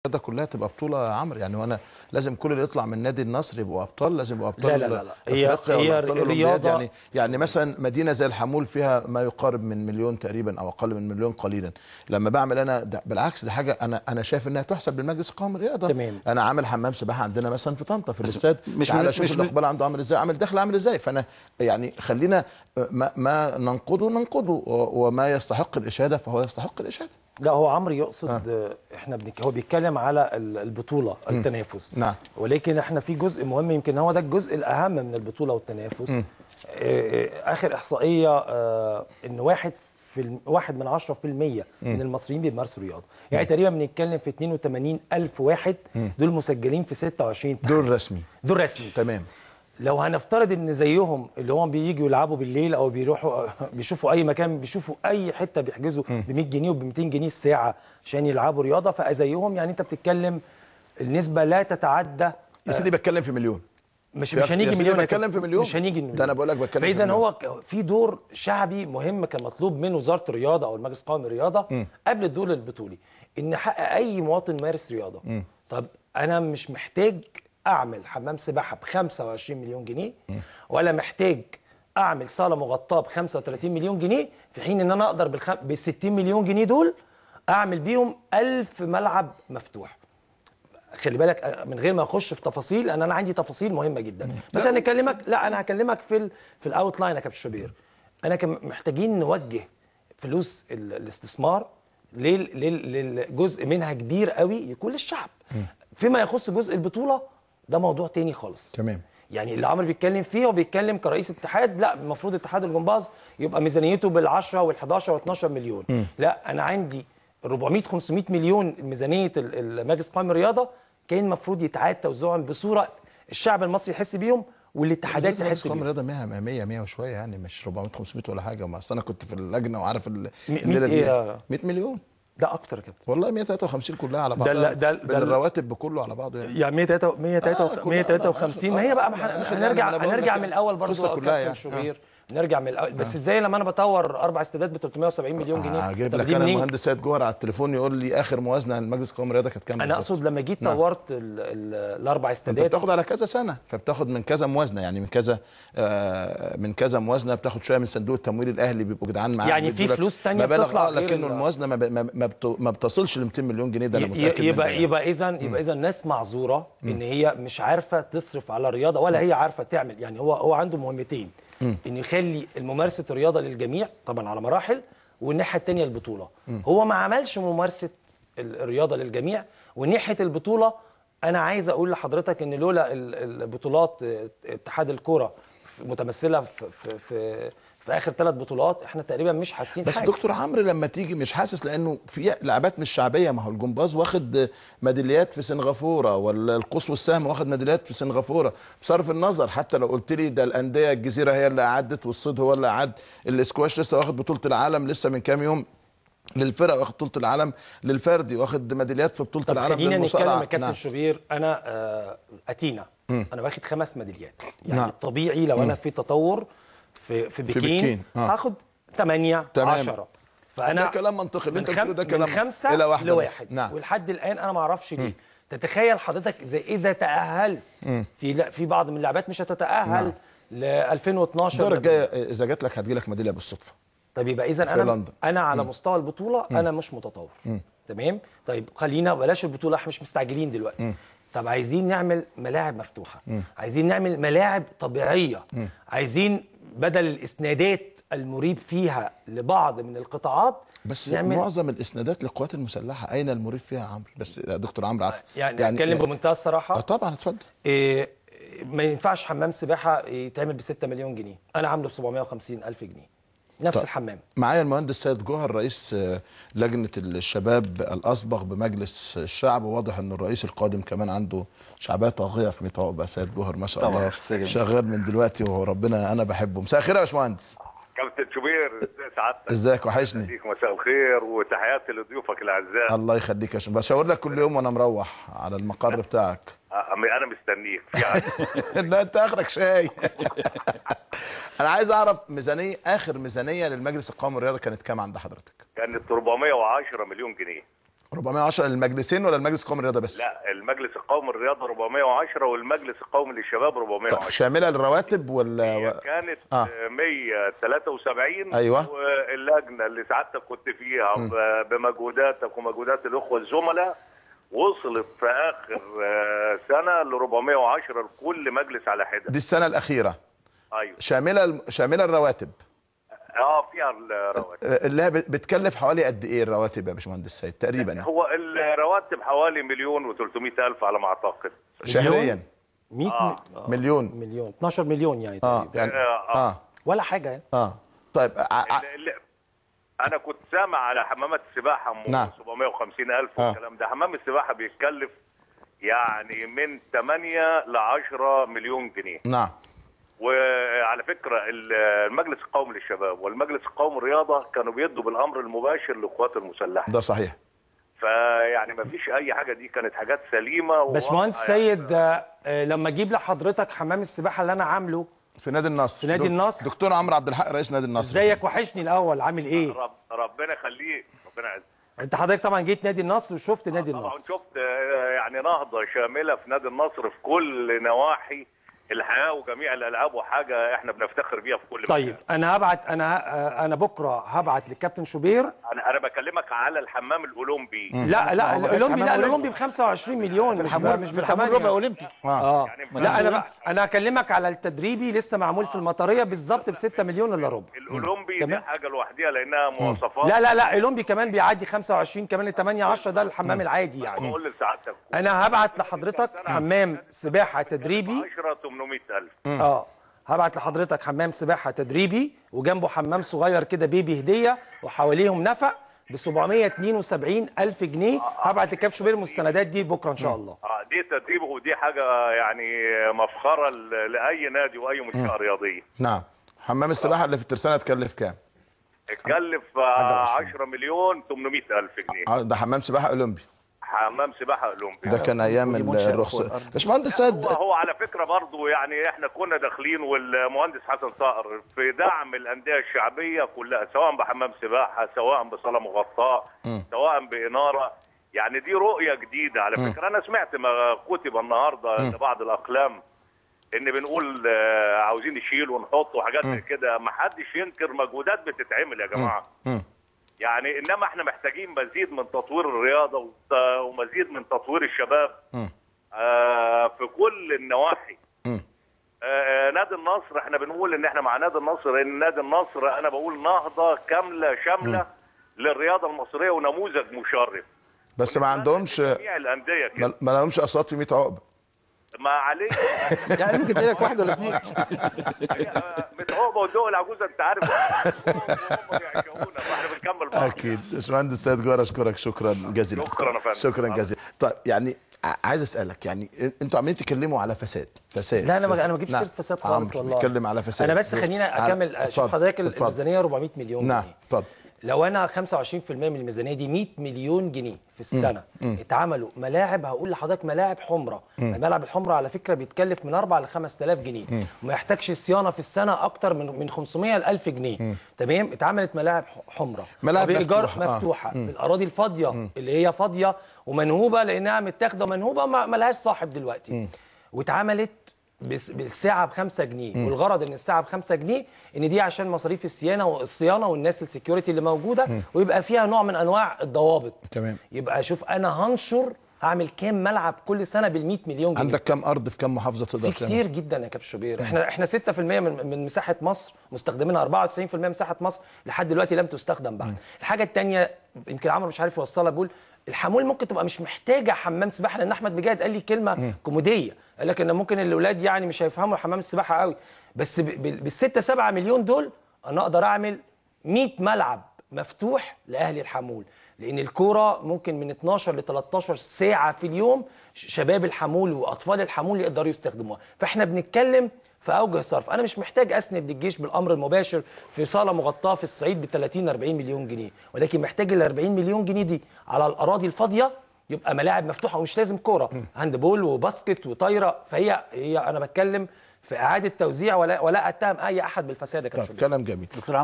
ده كلها تبقى بطوله يا عمرو، يعني وانا لازم كل اللي يطلع من نادي النصر يبقوا ابطال، لازم يبقوا ابطال. لا افريقيا هي وابطال الاولمبياد. رياضه. يعني مثلا مدينه زي الحمول فيها ما يقارب من مليون تقريبا او اقل من مليون قليلا. لما بعمل انا ده بالعكس، دي حاجه انا شايف انها تحسب للمجلس القومي للرياضه. تمام. انا عامل حمام سباحه عندنا مثلا في طنطا في الاستاد، مش تعالى شوف الاقبال عنده عامل ازاي، عامل دخل عامل ازاي. فانا يعني خلينا ما ننقده وما يستحق الاشاده فهو يستحق الاشاده. لا هو عمرو يقصد احنا هو بيتكلم على البطوله التنافس. نعم. ولكن احنا في جزء مهم، يمكن هو ده الجزء الاهم من البطوله والتنافس. اخر احصائيه ان 1% من المصريين بيمارسوا رياضه، يعني تقريبا بنتكلم في 82,000 واحد دول مسجلين في 26 اتحاد. دول رسمي. تمام. لو هنفترض ان زيهم اللي هم بييجوا يلعبوا بالليل او بيروحوا بيشوفوا اي مكان، بيشوفوا اي حته بيحجزوا ب 100 جنيه وب 200 جنيه الساعه عشان يلعبوا رياضه، فزيهم يعني انت بتتكلم النسبه لا تتعدى. يا سيدي بتكلم في مليون، مش هنيجي مليون، بتكلم في مليون، مش هنيجي ده انا بقول لك بتكلم. فاذا هو في دور شعبي مهم كان مطلوب من وزاره الرياضه او المجلس القومي للرياضه قبل الدور البطولي، ان حق اي مواطن يمارس رياضه. طب انا مش محتاج اعمل حمام سباحه ب 25 مليون جنيه ولا محتاج اعمل صاله مغطاه ب 35 مليون جنيه، في حين ان انا اقدر بال 60 مليون جنيه دول اعمل بيهم 1000 ملعب مفتوح. خلي بالك من غير ما اخش في تفاصيل، لان انا عندي تفاصيل مهمه جدا، بس انا هكلمك في الاوت لاين يا كابتن شوبير. انا محتاجين نوجه فلوس الاستثمار للجزء منها كبير قوي يكون للشعب. فيما يخص جزء البطوله ده موضوع تاني خالص. تمام. يعني اللي عمرو بيتكلم فيه، هو بيتكلم كرئيس اتحاد، لا المفروض اتحاد الجمباز يبقى ميزانيته بال10 وال11 و12 مليون. لا انا عندي 400 500 مليون ميزانيه المجلس القومي للرياضه، كان المفروض يتعاد توزيعهم بصوره الشعب المصري يحس بيهم والاتحادات تحس بيهم. الرياضه 100 وشويه، يعني مش 400 500 ولا حاجه. ما اصل انا كنت في اللجنه وعارف 100 ايه؟ 100 مليون ده اكتر يا كابتن والله. 153 كلها على بعضها، بالرواتب بكله على بعضه يعني 153. ما هي بقى هنرجع من الاول برضه يا كابتن شوبير. نرجع من الاول. بس ازاي لما انا بطور 4 استادات ب 370 مليون جنيه؟ هجيب لك انا المهندس سيد جوهر على التليفون يقول لي اخر موازنه للمجلس القومي للرياضه كانت كام؟ انا اقصد لما جيت طورت الاربع استادات، انت بتاخد على كذا سنه، فبتاخد من كذا موازنه، يعني من كذا موازنه، بتاخد شويه من صندوق التمويل الاهلي بيبقوا جدعان معاك، يعني في فلوس ثانيه بتطلع، لكن الموازنه ما بتصلش ل 200 مليون جنيه. ده انا متاكد. يبقى اذا الناس معذوره ان هي مش عارفه تصرف على الرياضه ولا هي عارفه تعمل. يعني هو عنده مهمتين، انه يخلي ممارسه الرياضه للجميع طبعا على مراحل، والناحيه الثانيه البطوله. هو ما عملش ممارسه الرياضه للجميع، وناحيه البطوله انا عايز اقول لحضرتك ان لولا البطولات اتحاد الكره متمثله في اخر 3 بطولات احنا تقريبا مش حاسين بس حاجه. دكتور عمرو لما تيجي مش حاسس، لانه في لعبات مش شعبيه. ما هو الجمباز واخد ميداليات في سنغافوره، ولا القوس والسهم واخد ميداليات في سنغافوره. بصرف النظر حتى لو قلت لي ده الانديه الجزيره هي اللي اعدت، والصيد هو اللي اعد، الاسكواش لسه واخد بطوله العالم لسه من كام يوم للفرق، واخد بطوله العالم للفردي، واخد ميداليات في بطوله العالم للمصارعه. خلينا نتكلم يا كابتن شوبير. انا اتينا انا واخد 5 ميداليات، يعني الطبيعي لو انا في تطور في بكين هاخد 8 10. فانا ده كلام منطقي اللي انت بتقوله، ده كلام من 5 الى 1 ل1. ولحد الان انا ما اعرفش ليه. تتخيل حضرتك اذا تاهلت في بعض من اللعبات مش هتتاهل ل 2012. الدورة الجايه اذا جات لك هتجي لك ميداليه بالصدفه. طب يبقى اذا انا على مستوى البطوله انا مش متطور. تمام. طيب خلينا بلاش البطوله، احنا مش مستعجلين دلوقتي. طب عايزين نعمل ملاعب مفتوحه، عايزين نعمل ملاعب طبيعيه، عايزين بدل الاسنادات المريب فيها لبعض من القطاعات بس معظم الاسنادات للقوات المسلحه اين المريب فيها يا عمرو؟ بس يا دكتور عمرو عفوا يعني اتكلم بمنتهى الصراحه. طبعا اتفضل. ما ينفعش حمام سباحه يتعمل ب6 مليون جنيه، انا عامله ب750 الف جنيه نفس الحمام. معايا المهندس سيد جوهر رئيس لجنه الشباب الاسبق بمجلس الشعب، وواضح ان الرئيس القادم كمان عنده شعبيه طاغيه في ميطاق. سيد جوهر ما شاء الله شغال من دلوقتي، وربنا انا بحبه. مساء الخير يا باشمهندس. كابتن شوبير، ازي سعادتك؟ ازيك؟ وحشني. مساء الخير وتحياتي لضيوفك الاعزاء. الله يخليك يا باشمهندس، بشاور لك كل يوم وانا مروح على المقر بتاعك. انا مستنيك يعني. لا انت اخرك شاي. انا عايز اعرف اخر ميزانيه للمجلس القومي للرياضه كانت كام عند حضرتك؟ كانت 410 مليون جنيه. 410 للمجلسين ولا المجلس القومي للرياضه بس؟ لا، المجلس القومي للرياضه 410 والمجلس القومي للشباب 410. شامله للرواتب ولا هي كانت 173. ايوه. واللجنه اللي سعادتك كنت فيها بمجهوداتك ومجهودات الاخوه الزملاء وصلت في اخر سنه ل 410 لكل مجلس على حده. دي السنه الاخيره. ايوه. شامله الرواتب. فيها الرواتب اللي هي بتكلف حوالي قد ايه الرواتب يا باشمهندس سيد تقريبا؟ هو الرواتب حوالي 1,300,000 على ما اعتقد شهريا. 100 مليون 12 مليون يعني تقريبا. يعني ولا حاجه يعني. طيب انا كنت سامع على حمامات السباحه 750,000 والكلام ده. حمام السباحه بيتكلف يعني من 8 ل 10 مليون جنيه. نعم. وعلى فكره المجلس القومي للشباب والمجلس القومي للرياضه كانوا بيدوا بالامر المباشر للقوات المسلحه. ده صحيح. فيعني ما فيش اي حاجه، دي كانت حاجات سليمه. باشمهندس سيد لما اجيب لحضرتك حمام السباحه اللي انا عامله في نادي النصر. في نادي النصر. دكتور عمرو عبد الحق رئيس نادي النصر. ازيك؟ وحشني الاول، عامل ايه؟ ربنا يخليك، ربنا يعزك. انت حضرتك طبعا جيت نادي النصر وشفت نادي النصر. طبعا شفت يعني نهضه شامله في نادي النصر في كل نواحي الحياه وجميع الالعاب، وحاجه احنا بنفتخر بيها في كل مكان. طيب انا هبعت انا بكره هبعت للكابتن شوبير. انا بكلمك على الحمام الاولمبي. لا الاولمبي ب 25 مليون مش بالحمام ربع اولمبي. لا انا هكلمك على التدريبي لسه معمول في المطريه بالظبط ب 6 مليون الا ربع. الاولمبي دي حاجه لوحدها لانها مواصفات. لا الاولمبي كمان بيعدي 25 كمان ل 8 10 ده الحمام العادي يعني. بقول لسعادتك انا هبعت لحضرتك حمام سباحه تدريبي 10,800,000. هبعت لحضرتك حمام سباحه تدريبي وجنبه حمام صغير كده بيبي هديه وحواليهم نفق ب 772,000 جنيه. هبعت للكابتن شوبير المستندات دي بكره ان شاء الله. دي تدريب ودي حاجه يعني مفخره لاي نادي واي منشاه رياضيه. نعم. حمام السباحه اللي في الترسانه اتكلف كام؟ اتكلف 10,800,000 جنيه. ده حمام سباحه اولمبي. حمام سباحه اولمبي. ده كان ايام الرخصه. باشمهندس سيد، هو على فكره برضه يعني احنا كنا داخلين والمهندس حسن صقر في دعم الانديه الشعبيه كلها، سواء بحمام سباحه، سواء بصاله مغطاه، سواء باناره. يعني دي رؤيه جديده على فكره. انا سمعت ما كتب النهارده لبعض الاقلام ان بنقول عاوزين نشيل ونحط وحاجات زي كده. ما حدش ينكر مجهودات بتتعمل يا جماعه. يعني انما احنا محتاجين مزيد من تطوير الرياضه ومزيد من تطوير الشباب في كل النواحي. نادي النصر احنا بنقول ان احنا مع نادي النصر، ان نادي النصر انا بقول نهضه كامله شامله للرياضه المصريه ونموذج مشرف. بس ما عندهمش جميع الانديه كده ما لهمش اصوات في 100 عقبه. ما عليك يعني ممكن تلاقي لك واحد ولا اثنين. 100 عقبه والدول العجوزه انت عارف هم بيعشقونا فاحنا بنكمل بعض. اكيد. باشمهندس سيد جوهر اشكرك شكرا جزيلا. شكرا يا فندم. شكرا جزيلا. طيب يعني عايز اسالك، يعني انتوا عمالين تتكلموا على فساد. لا انا ما بجيبش سيره فساد خالص والله. بتكلم على فساد. انا بس خليني اكمل. اشوف حضرتك الميزانيه 400 مليون جنيه. نعم اتفضل. لو انا 25% من الميزانيه دي 100 مليون جنيه في السنه اتعملوا ملاعب، هقول لحضرتك ملاعب حمراء. الملعب الحمراء على فكره بيتكلف من 4 ل 5000 جنيه وما يحتاجش صيانه في السنه اكتر من 500 ل 1000 جنيه. تمام. اتعملت ملاعب حمراء بايجار مفتوحه في الاراضي الفاضيه اللي هي فاضيه ومنهوبه لانها متاخده منهوبه ما لهاش صاحب دلوقتي. واتعملت بالساعه ب5 جنيه. والغرض ان الساعه ب5 جنيه ان دي عشان مصاريف الصيانه والناس السكيورتي اللي موجوده ويبقى فيها نوع من انواع الضوابط. تمام. يبقى شوف انا هنشر هعمل كام ملعب كل سنه بال100 مليون جنيه. عندك كام ارض في كام محافظه تقدر تعمل؟ كتير جدا يا كابتن شوبير. احنا 6% من مساحه مصر مستخدمينها. 94% من مساحه مصر لحد دلوقتي لم تستخدم بعد. الحاجه الثانيه يمكن عمرو مش عارف يوصلها، بقول الحمول ممكن تبقى مش محتاجه حمام سباحه، لان احمد مجاهد قال لي كلمه كوميديه، قال لك ان ممكن الاولاد يعني مش هيفهموا حمام السباحه قوي، بس بال6 7 مليون دول انا اقدر اعمل 100 ملعب مفتوح لاهلي الحمول. لان الكوره ممكن من 12 ل 13 ساعه في اليوم شباب الحمول واطفال الحمول يقدروا يستخدموها. فاحنا بنتكلم في اوجه صرف. انا مش محتاج اسند الجيش بالامر المباشر في صاله مغطاه في الصعيد ب 30 40 مليون جنيه، ولكن محتاج ال 40 مليون جنيه دي على الاراضي الفاضيه يبقى ملاعب مفتوحه. ومش لازم كوره، هاند بول وباسكت وطايره. فهي انا بتكلم في اعاده توزيع ولا اتهم اي احد بالفساد يا كابتن. كلام جميل. دكتور عمرو